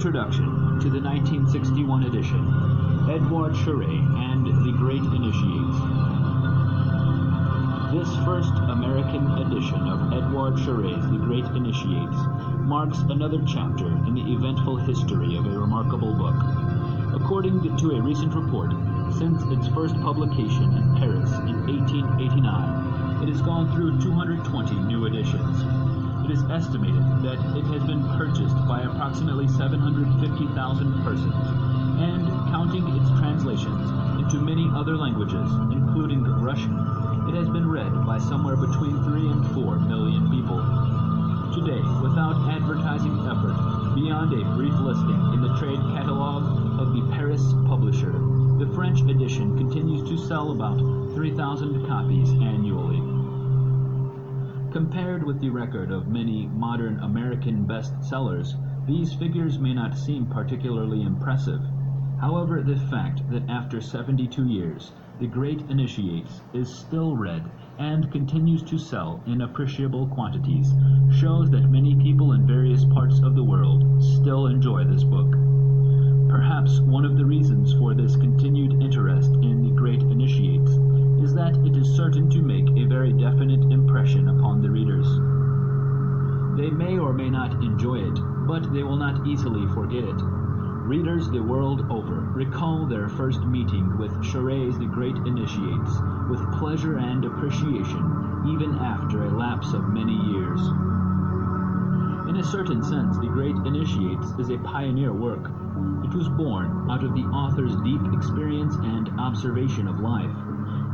Introduction to the 1961 edition, Edward Charest and the Great Initiates. This first American edition of Edward Charest' The Great Initiates marks another chapter in the eventful history of a remarkable book. According to a recent report, since its first publication in Paris in 1889, it has gone through 220 new editions. It is estimated that it has been purchased by approximately 750,000 persons, and counting its translations into many other languages, including Russian, it has been read by somewhere between 3 and 4 million people. Today, without advertising effort, beyond a brief listing in the trade catalogue of the Paris publisher, the French edition continues to sell about 3,000 copies annually. Compared with the record of many modern American bestsellers, these figures may not seem particularly impressive. However, the fact that after 72 years, The Great Initiates is still read and continues to sell in appreciable quantities shows that many people in various parts of the world still enjoy this book. Perhaps one of the reasons for this continued interest in The Great Initiates is that it is certain to make a very definite impression upon the readers. They may or may not enjoy it, but they will not easily forget it. Readers the world over recall their first meeting with Charest's The Great Initiates with pleasure and appreciation, even after a lapse of many years. In a certain sense, The Great Initiates is a pioneer work. It was born out of the author's deep experience and observation of life.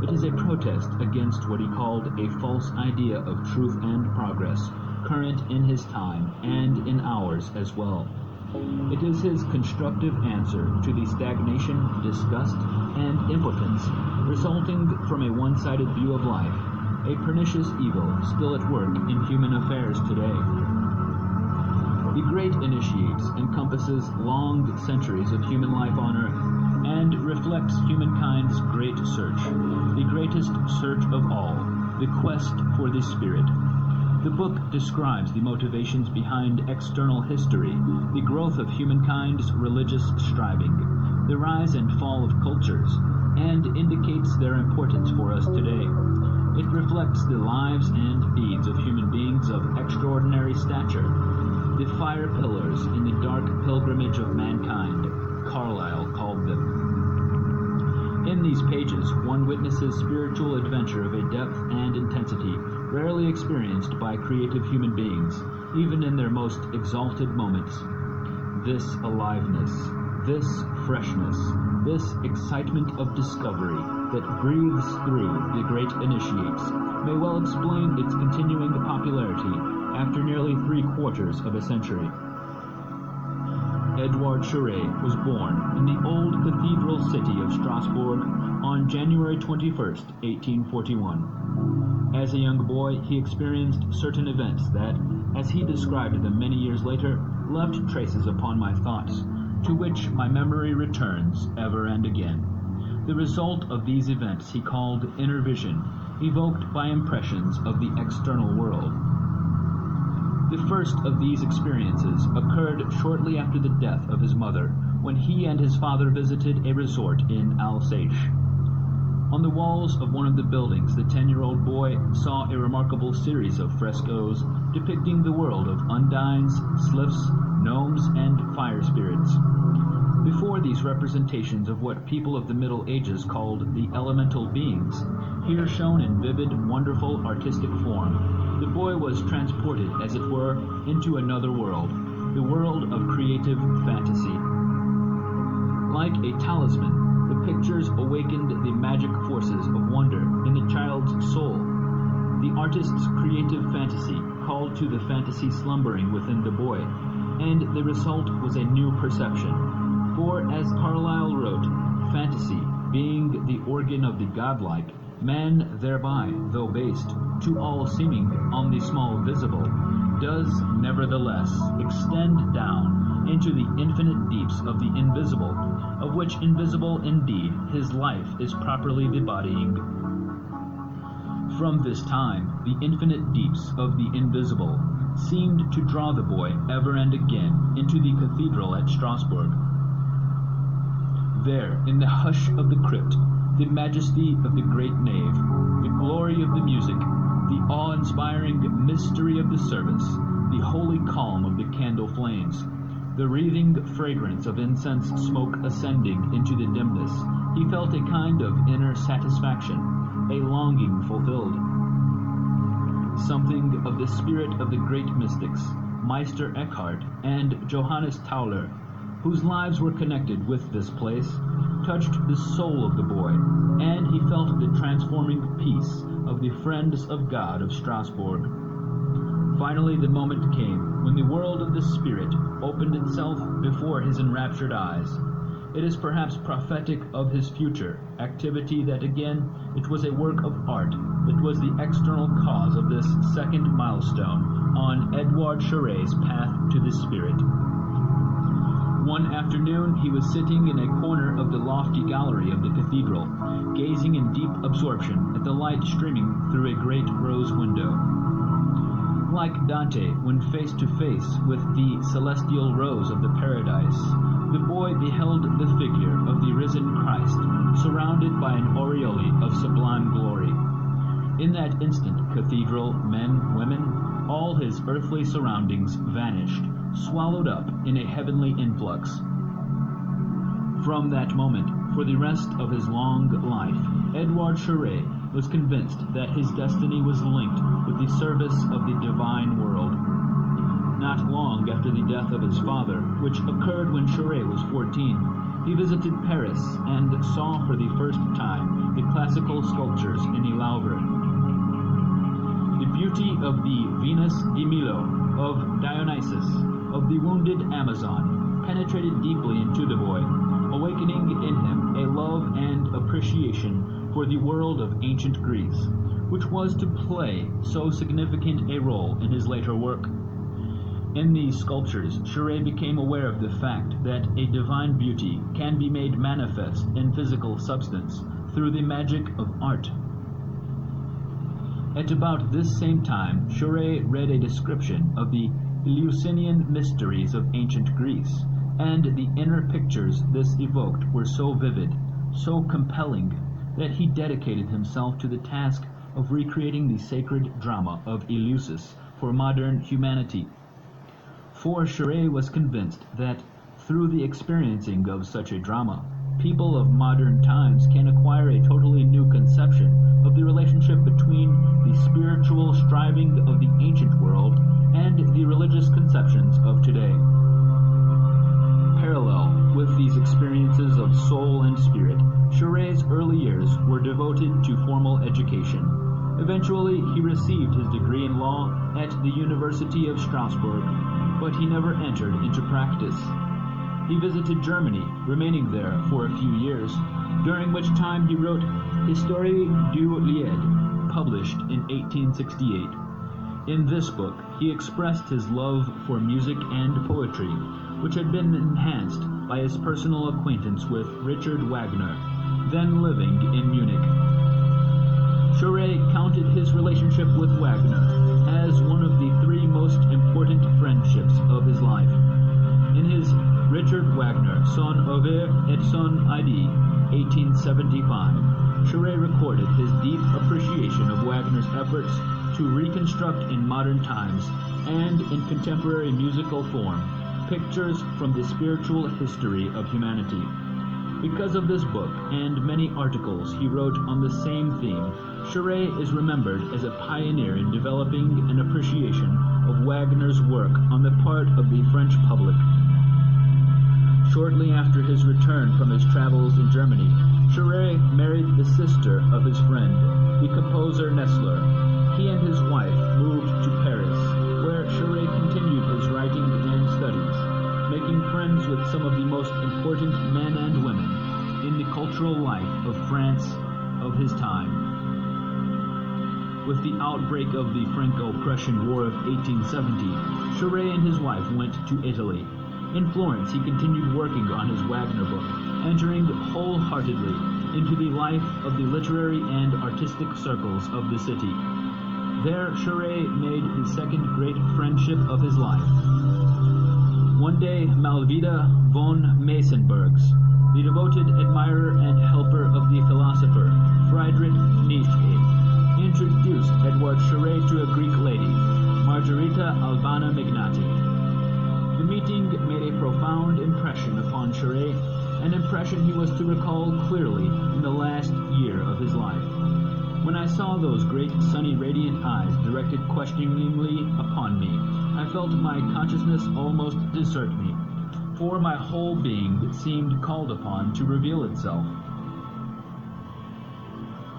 It is a protest against what he called a false idea of truth and progress, current in his time and in ours as well. It is his constructive answer to the stagnation, disgust, and impotence resulting from a one-sided view of life, a pernicious evil still at work in human affairs today. The Great Initiates encompasses long centuries of human life on earth and reflects humankind's great search, the greatest search of all, the quest for the Spirit. The book describes the motivations behind external history, the growth of humankind's religious striving, the rise and fall of cultures, and indicates their importance for us today. It reflects the lives and deeds of human beings of extraordinary stature, the fire pillars in the dark pilgrimage of mankind, Carlyle called them. In these pages, one witnesses spiritual adventure of a depth and intensity rarely experienced by creative human beings, even in their most exalted moments. This aliveness, this freshness, this excitement of discovery that breathes through The Great Initiates may well explain its continuing popularity after nearly 3/4 of a century. Edward Charest was born in the old cathedral city of Strasbourg on January 21, 1841. As a young boy, he experienced certain events that, as he described them many years later, left traces upon my thoughts, to which my memory returns ever and again. The result of these events he called inner vision, evoked by impressions of the external world. The first of these experiences occurred shortly after the death of his mother, when he and his father visited a resort in Alsace. On the walls of one of the buildings, the 10-year-old boy saw a remarkable series of frescoes depicting the world of undines, sylphs, gnomes, and fire spirits. Before these representations of what people of the Middle Ages called the elemental beings, here shown in vivid, wonderful, artistic form, the boy was transported, as it were, into another world, the world of creative fantasy. Like a talisman, the pictures awakened the magic forces of wonder in the child's soul. The artist's creative fantasy called to the fantasy slumbering within the boy, and the result was a new perception. For, as Carlyle wrote, fantasy, being the organ of the godlike, man thereby, though based, to all seeming on the small visible, does nevertheless extend down into the infinite deeps of the invisible, of which invisible indeed his life is properly embodying. From this time, the infinite deeps of the invisible seemed to draw the boy ever and again into the cathedral at Strasbourg. There, in the hush of the crypt, the majesty of the great nave, the glory of the music, the awe-inspiring mystery of the service, the holy calm of the candle flames, the wreathing fragrance of incense smoke ascending into the dimness, he felt a kind of inner satisfaction, a longing fulfilled. Something of the spirit of the great mystics, Meister Eckhart and Johannes Tauler, whose lives were connected with this place, touched the soul of the boy, and he felt the transforming peace of the Friends of God of Strasbourg. Finally, the moment came when the world of the Spirit opened itself before his enraptured eyes. It is perhaps prophetic of his future activity that again it was a work of art that was the external cause of this second milestone on Edouard Chouret's path to the Spirit. One afternoon he was sitting in a corner of the lofty gallery of the cathedral, gazing in deep absorption at the light streaming through a great rose window. Like Dante, when face to face with the celestial rose of the paradise, the boy beheld the figure of the risen Christ, surrounded by an aureole of sublime glory. In that instant, cathedral, men, women, all his earthly surroundings vanished, swallowed up in a heavenly influx. From that moment, for the rest of his long life, Edouard Chouret was convinced that his destiny was linked with the service of the divine world. Not long after the death of his father, which occurred when Chouret was 14, he visited Paris and saw for the first time the classical sculptures in the Louvre. The beauty of the Venus de Milo, of Dionysus, of the wounded Amazon, penetrated deeply into the boy, awakening in him a love and appreciation for the world of ancient Greece, which was to play so significant a role in his later work. In these sculptures, Chouret became aware of the fact that a divine beauty can be made manifest in physical substance through the magic of art. At about this same time, Chouret read a description of the Eleusinian mysteries of ancient Greece, and the inner pictures this evoked were so vivid, so compelling, that he dedicated himself to the task of recreating the sacred drama of Eleusis for modern humanity. For Chouret was convinced that, through the experiencing of such a drama, people of modern times can acquire a totally new conception of the relationship between the spiritual striving of the ancient world and the religious conceptions of today. Parallel with these experiences of soul and spirit, Chouret's early years were devoted to formal education. Eventually, he received his degree in law at the University of Strasbourg, but he never entered into practice. He visited Germany, remaining there for a few years, during which time he wrote Histoire du Lied, published in 1868. In this book, he expressed his love for music and poetry, which had been enhanced by his personal acquaintance with Richard Wagner, then living in Munich. Chouret counted his relationship with Wagner as one of the three most important friendships of his life. In his Richard Wagner, Son Ouvert et Son Idy, 1875, Chouret recorded his deep appreciation of Wagner's efforts to reconstruct in modern times and in contemporary musical form pictures from the spiritual history of humanity. Because of this book and many articles he wrote on the same theme, Chouret is remembered as a pioneer in developing an appreciation of Wagner's work on the part of the French public. Shortly after his return from his travels in Germany, Chouret married the sister of his friend, the composer Nestler. He and his wife moved to Paris, where Chouret continued his writing and studies, making friends with some of the most important men and women in the cultural life of France of his time. With the outbreak of the Franco-Prussian War of 1870, Chouret and his wife went to Italy. In Florence, he continued working on his Wagner book, entering wholeheartedly into the life of the literary and artistic circles of the city. There Charest made the second great friendship of his life. One day, Malvida von Meysenbergs, the devoted admirer and helper of the philosopher Friedrich Nietzsche, introduced Edward Charest to a Greek lady, Margarita Albana Magnati. The meeting made a profound impression upon Charest, an impression he was to recall clearly in the last year of his life. When I saw those great sunny radiant eyes directed questioningly upon me, I felt my consciousness almost desert me, for my whole being seemed called upon to reveal itself.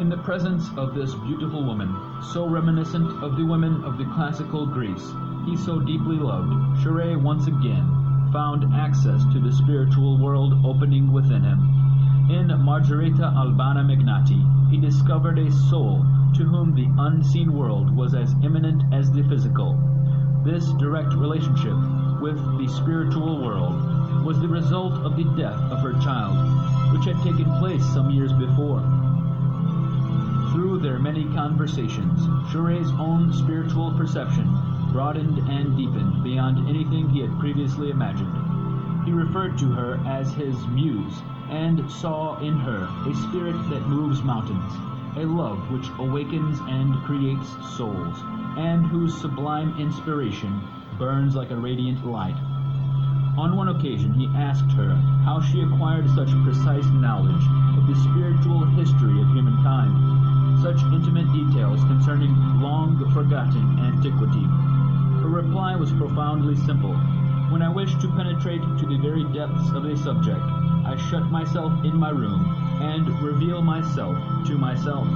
In the presence of this beautiful woman, so reminiscent of the women of the classical Greece he so deeply loved, Charest once again found access to the spiritual world opening within him. In Margarita Albana Magnati, he discovered a soul to whom the unseen world was as imminent as the physical. This direct relationship with the spiritual world was the result of the death of her child, which had taken place some years before. Through their many conversations, Charest's own spiritual perception broadened and deepened beyond anything he had previously imagined. He referred to her as his muse, and saw in her a spirit that moves mountains, a love which awakens and creates souls, and whose sublime inspiration burns like a radiant light. On one occasion he asked her how she acquired such precise knowledge of the spiritual history of humankind, such intimate details concerning long-forgotten antiquity. Her reply was profoundly simple. When I wished to penetrate to the very depths of a subject, I shut myself in my room and reveal myself to myself.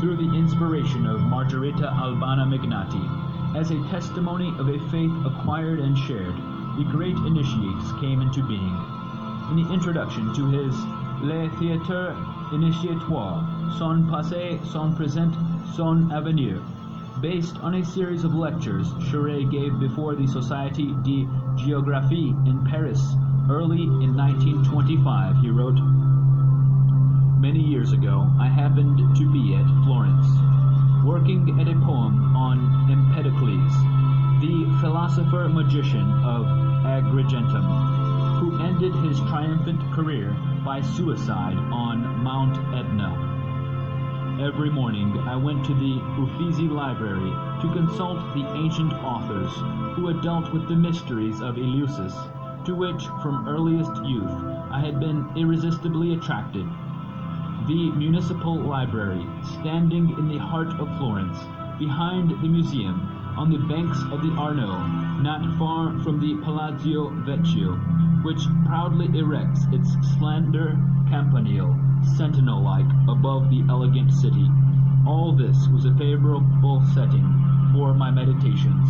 Through the inspiration of Margarita Albana Magnati, as a testimony of a faith acquired and shared, the great initiates came into being. In the introduction to his Les Theatres Initiatoires, Son Passé, Son Présent, Son Avenir, based on a series of lectures Charest gave before the Société de Géographie in Paris early in 1925, he wrote, "Many years ago I happened to be at Florence, working at a poem on Empedocles, the philosopher-magician of Agrigentum, who ended his triumphant career by suicide on Mount Etna. Every morning I went to the Uffizi Library to consult the ancient authors who had dealt with the mysteries of Eleusis, to which from earliest youth I had been irresistibly attracted. The municipal library, standing in the heart of Florence, behind the museum, on the banks of the Arno, not far from the Palazzo Vecchio, which proudly erects its slender campanile, sentinel-like, above the elegant city. All this was a favorable setting for my meditations.